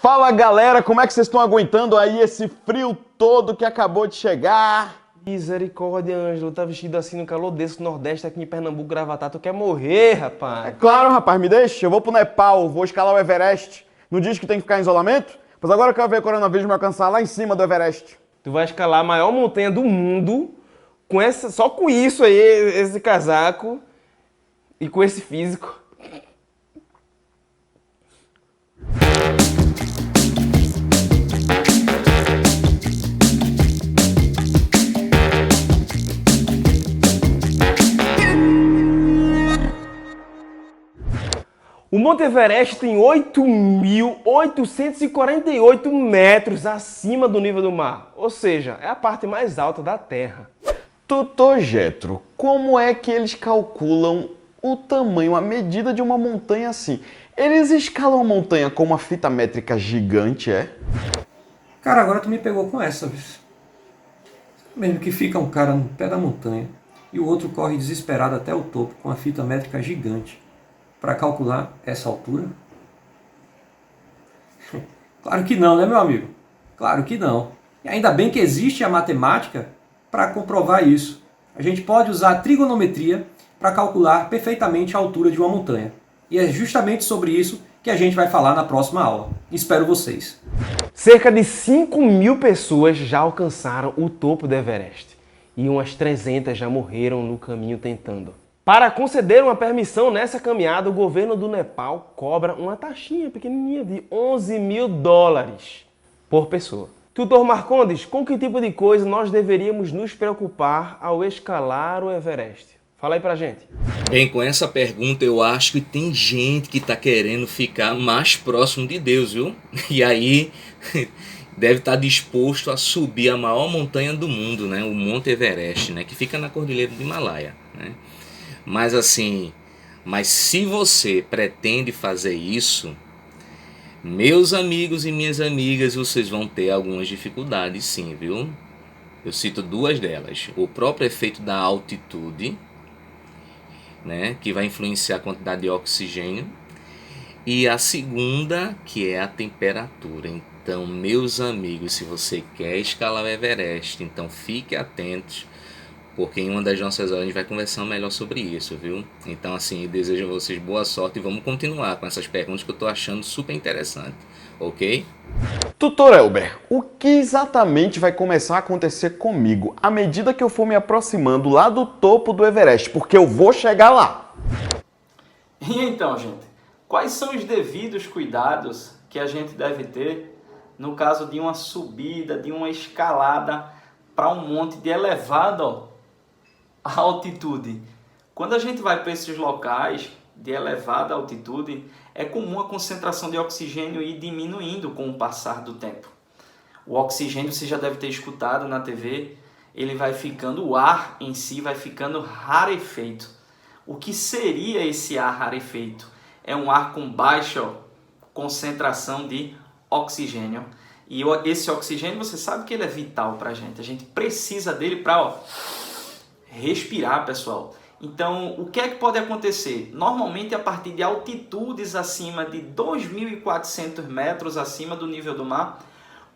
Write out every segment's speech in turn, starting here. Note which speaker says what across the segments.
Speaker 1: Fala galera, como é que vocês estão aguentando aí esse frio todo que acabou de chegar?
Speaker 2: Misericórdia, Ângelo, tá vestido assim no calor desse Nordeste aqui em Pernambuco, Gravatá, tu quer morrer,
Speaker 1: É
Speaker 2: rapaz?
Speaker 1: claro, rapaz, me deixa, eu vou pro Nepal, vou escalar o Everest. Não diz que tem que ficar em isolamento? Pois agora eu quero ver o coronavírus me alcançar lá em cima do Everest.
Speaker 2: Tu vai escalar a maior montanha do mundo com só com isso aí, esse casaco e com esse físico. O Monte Everest tem 8.848 metros acima do nível do mar, ou seja, é a parte mais alta da Terra.
Speaker 1: Doutor Getro, como é que eles calculam o tamanho, a medida de uma montanha assim? Eles escalam a montanha com uma fita métrica gigante, é?
Speaker 3: Cara, agora tu me pegou com essa, viu? Mesmo que fica um cara no pé da montanha e o outro corre desesperado até o topo com a fita métrica gigante para calcular essa altura? Claro que não, né, meu amigo? Claro que não. E ainda bem que existe a matemática para comprovar isso. A gente pode usar a trigonometria para calcular perfeitamente a altura de uma montanha. E é justamente sobre isso que a gente vai falar na próxima aula. Espero vocês.
Speaker 2: Cerca de 5.000 pessoas já alcançaram o topo do Everest e umas 300 já morreram no caminho tentando. Para conceder uma permissão nessa caminhada, o governo do Nepal cobra uma taxinha pequenininha de $11.000 por pessoa. Tutor Marcondes, com que tipo de coisa nós deveríamos nos preocupar ao escalar o Everest? Fala aí pra gente.
Speaker 4: Bem, com essa pergunta eu acho que tem gente que está querendo ficar mais próximo de Deus, viu? E aí deve estar disposto a subir a maior montanha do mundo, né? O Monte Everest, né? Que fica na Cordilheira do Himalaia, né? Mas assim, se você pretende fazer isso, meus amigos e minhas amigas, vocês vão ter algumas dificuldades sim, viu? Eu cito duas delas. O próprio efeito da altitude, né, que vai influenciar a quantidade de oxigênio, e a segunda, que é a temperatura. Então, meus amigos, se você quer escalar o Everest, então fique atentos, porque em uma das nossas aulas a gente vai conversar melhor sobre isso, viu? Então, assim, eu desejo a vocês boa sorte e vamos continuar com essas perguntas que eu estou achando super interessante, ok?
Speaker 1: Tutor Elber, o que exatamente vai começar a acontecer comigo à medida que eu for me aproximando lá do topo do Everest? Porque eu vou chegar lá.
Speaker 5: E então, gente, quais são os devidos cuidados que a gente deve ter no caso de uma subida, de uma escalada para um monte de elevada altitude? Quando a gente vai para esses locais de elevada altitude, é comum a concentração de oxigênio ir diminuindo com o passar do tempo. O oxigênio, você já deve ter escutado na TV, ele vai ficando, o ar em si vai ficando rarefeito. O que seria esse ar rarefeito? É um ar com baixa concentração de oxigênio. E esse oxigênio, você sabe que ele é vital para a gente precisa dele para respirar, pessoal. Então, o que é que pode acontecer? Normalmente, a partir de altitudes acima de 2.400 metros acima do nível do mar,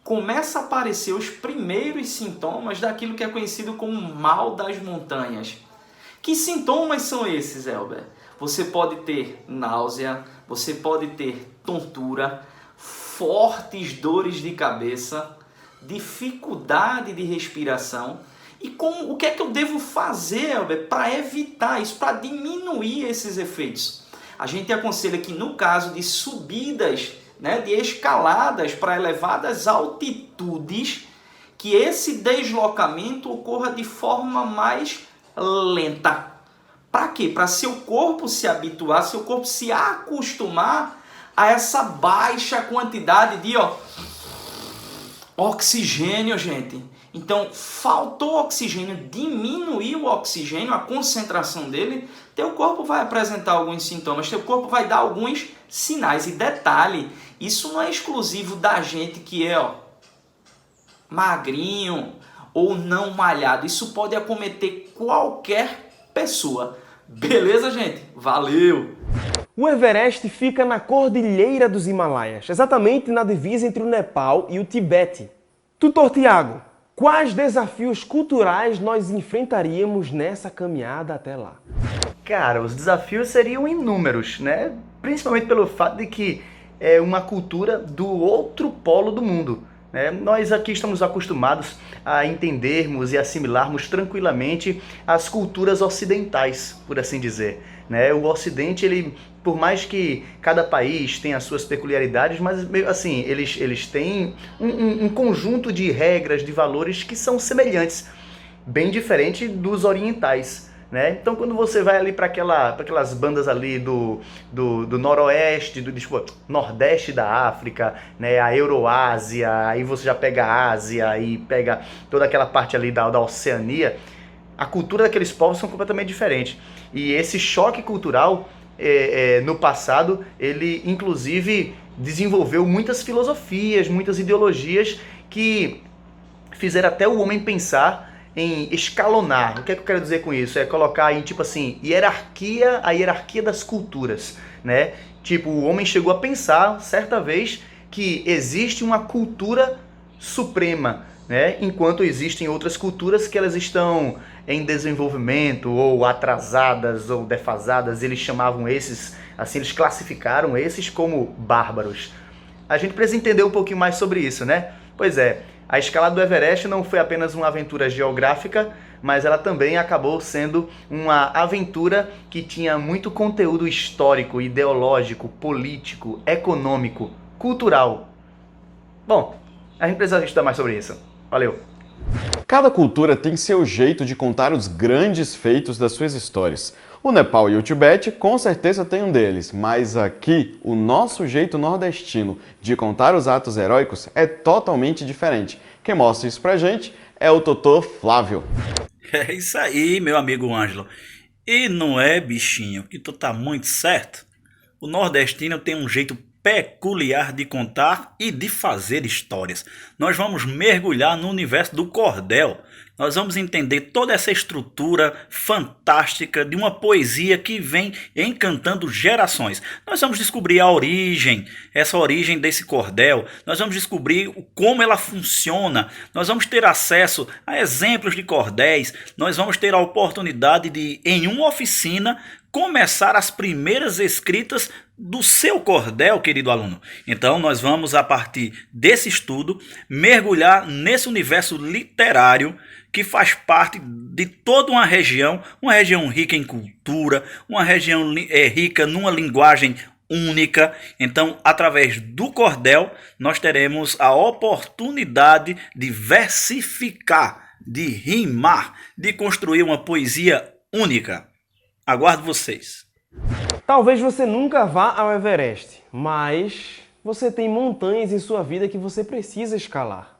Speaker 5: começa a aparecer os primeiros sintomas daquilo que é conhecido como mal das montanhas. Que sintomas são esses, Elber? Você pode ter náusea, você pode ter tontura, fortes dores de cabeça, dificuldade de respiração. E o que é que eu devo fazer, Elber, para evitar isso, para diminuir esses efeitos? A gente aconselha que no caso de subidas, né, de escaladas para elevadas altitudes, que esse deslocamento ocorra de forma mais lenta. Para quê? Para seu corpo se habituar, seu corpo se acostumar a essa baixa quantidade de oxigênio, gente. Então, faltou oxigênio, diminuiu o oxigênio, a concentração dele, teu corpo vai apresentar alguns sintomas, teu corpo vai dar alguns sinais. E detalhe, isso não é exclusivo da gente que é magrinho ou não malhado. Isso pode acometer qualquer pessoa. Beleza, gente? Valeu!
Speaker 2: O Everest fica na Cordilheira dos Himalaias, exatamente na divisa entre o Nepal e o Tibete. Tutor Tiago, quais desafios culturais nós enfrentaríamos nessa caminhada até lá?
Speaker 6: Cara, os desafios seriam inúmeros, né? Principalmente pelo fato de que é uma cultura do outro polo do mundo, né? Nós aqui estamos acostumados a entendermos e assimilarmos tranquilamente as culturas ocidentais, por assim dizer, né? O Ocidente, ele, por mais que cada país tenha as suas peculiaridades, mas assim, eles têm um conjunto de regras, de valores que são semelhantes, bem diferente dos orientais, né? Então, quando você vai ali para aquelas bandas ali do noroeste, nordeste da África, né? A Euroásia, aí você já pega a Ásia e pega toda aquela parte ali da Oceania, a cultura daqueles povos são completamente diferentes. E esse choque cultural, no passado, ele inclusive desenvolveu muitas filosofias, muitas ideologias que fizeram até o homem pensar em escalonar. O que é que eu quero dizer com isso? É colocar em, tipo assim, a hierarquia das culturas, né? Tipo, o homem chegou a pensar, certa vez, que existe uma cultura suprema, né? Enquanto existem outras culturas que elas estão em desenvolvimento, ou atrasadas, ou defasadas. Eles chamavam esses, assim, eles classificaram esses como bárbaros. A gente precisa entender um pouquinho mais sobre isso, né? Pois é, a escalada do Everest não foi apenas uma aventura geográfica, mas ela também acabou sendo uma aventura que tinha muito conteúdo histórico, ideológico, político, econômico, cultural. Bom, a gente precisa estudar mais sobre isso. Valeu!
Speaker 1: Cada cultura tem seu jeito de contar os grandes feitos das suas histórias. O Nepal e o Tibete com certeza tem um deles, mas aqui o nosso jeito nordestino de contar os atos heróicos é totalmente diferente. Quem mostra isso pra gente é o Tutor Flávio.
Speaker 7: É isso aí, meu amigo Ângelo. E não é, bichinho, que tu tá muito certo? O nordestino tem um jeito peculiar de contar e de fazer histórias. Nós vamos mergulhar no universo do cordel. Nós vamos entender toda essa estrutura fantástica de uma poesia que vem encantando gerações. Nós vamos descobrir a origem, essa origem desse cordel. Nós vamos descobrir como ela funciona. Nós vamos ter acesso a exemplos de cordéis. Nós vamos ter a oportunidade de, em uma oficina, começar as primeiras escritas do seu cordel, querido aluno. Então nós vamos, a partir desse estudo, mergulhar nesse universo literário que faz parte de toda uma região rica em cultura, uma região rica numa linguagem única. Então, através do cordel, nós teremos a oportunidade de versificar, de rimar, de construir uma poesia única. Aguardo vocês.
Speaker 2: Talvez você nunca vá ao Everest, mas você tem montanhas em sua vida que você precisa escalar.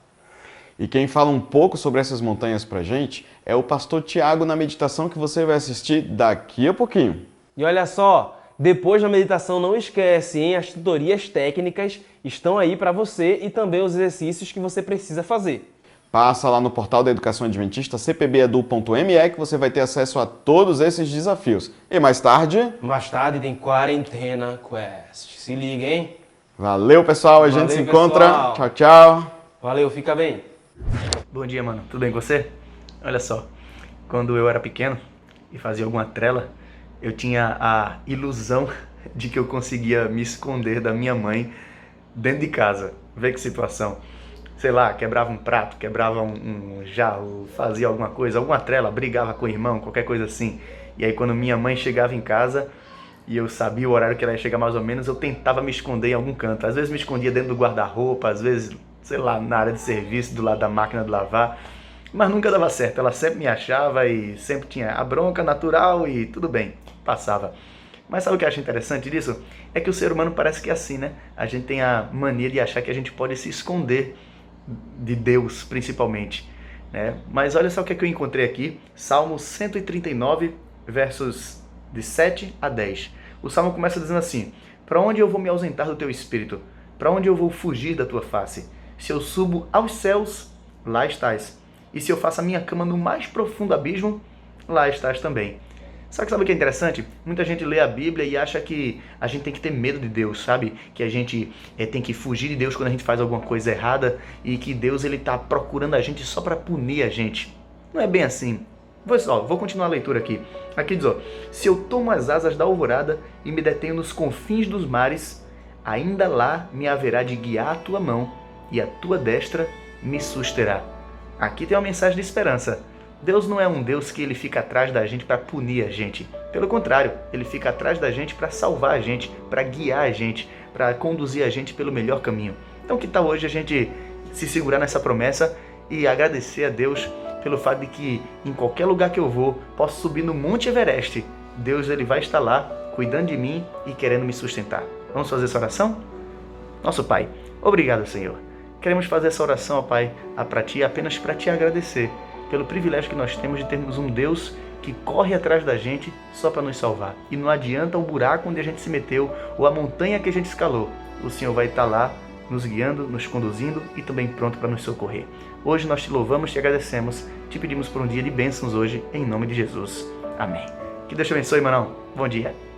Speaker 1: E quem fala um pouco sobre essas montanhas pra gente é o pastor Tiago na meditação que você vai assistir daqui a pouquinho.
Speaker 2: E olha só, depois da meditação não esquece, hein? As tutorias técnicas estão aí para você e também os exercícios que você precisa fazer.
Speaker 1: Passa lá no portal da Educação Adventista, cpbedu.me, que você vai ter acesso a todos esses desafios. E mais tarde...
Speaker 2: Mais tarde tem Quarentena Quest. Se liga, hein?
Speaker 1: Valeu, pessoal. A gente se encontra.
Speaker 2: Pessoal.
Speaker 1: Tchau, tchau.
Speaker 2: Valeu, fica bem.
Speaker 6: Bom dia, mano. Tudo bem com você? Olha só, quando eu era pequeno e fazia alguma trela, eu tinha a ilusão de que eu conseguia me esconder da minha mãe dentro de casa. Vê que situação. Sei lá, quebrava um prato, quebrava um jarro, fazia alguma coisa, alguma trela, brigava com o irmão, qualquer coisa assim. E aí quando minha mãe chegava em casa e eu sabia o horário que ela ia chegar mais ou menos, eu tentava me esconder em algum canto. Às vezes me escondia dentro do guarda-roupa, às vezes, sei lá, na área de serviço, do lado da máquina de lavar. Mas nunca dava certo, ela sempre me achava e sempre tinha a bronca natural e tudo bem, passava. Mas sabe o que eu acho interessante disso? É que o ser humano parece que é assim, né? A gente tem a mania de achar que a gente pode se esconder de Deus, principalmente, né? Mas olha só o que eu encontrei aqui, Salmo 139, versos de 7 a 10. O Salmo começa dizendo assim: para onde eu vou me ausentar do teu espírito? Para onde eu vou fugir da tua face? Se eu subo aos céus, lá estás. E se eu faço a minha cama no mais profundo abismo, lá estás também. Só que sabe o que é interessante? Muita gente lê a Bíblia e acha que a gente tem que ter medo de Deus, sabe? Que a gente tem que fugir de Deus quando a gente faz alguma coisa errada e que Deus ele tá procurando a gente só para punir a gente. Não é bem assim. Vou continuar a leitura aqui. Aqui diz, ó, se eu tomo as asas da alvorada e me detenho nos confins dos mares, ainda lá me haverá de guiar a tua mão e a tua destra me susterá. Aqui tem uma mensagem de esperança. Deus não é um Deus que ele fica atrás da gente para punir a gente. Pelo contrário, ele fica atrás da gente para salvar a gente, para guiar a gente, para conduzir a gente pelo melhor caminho. Então que tal hoje a gente se segurar nessa promessa e agradecer a Deus pelo fato de que em qualquer lugar que eu vou, posso subir no Monte Everest. Deus ele vai estar lá, cuidando de mim e querendo me sustentar. Vamos fazer essa oração? Nosso Pai, obrigado, Senhor. Queremos fazer essa oração, ó Pai, para Ti, apenas para Te agradecer pelo privilégio que nós temos de termos um Deus que corre atrás da gente só para nos salvar. E não adianta o buraco onde a gente se meteu ou a montanha que a gente escalou. O Senhor vai estar lá nos guiando, nos conduzindo e também pronto para nos socorrer. Hoje nós Te louvamos, Te agradecemos, Te pedimos por um dia de bênçãos hoje, em nome de Jesus. Amém. Que Deus Te abençoe, irmão. Bom dia.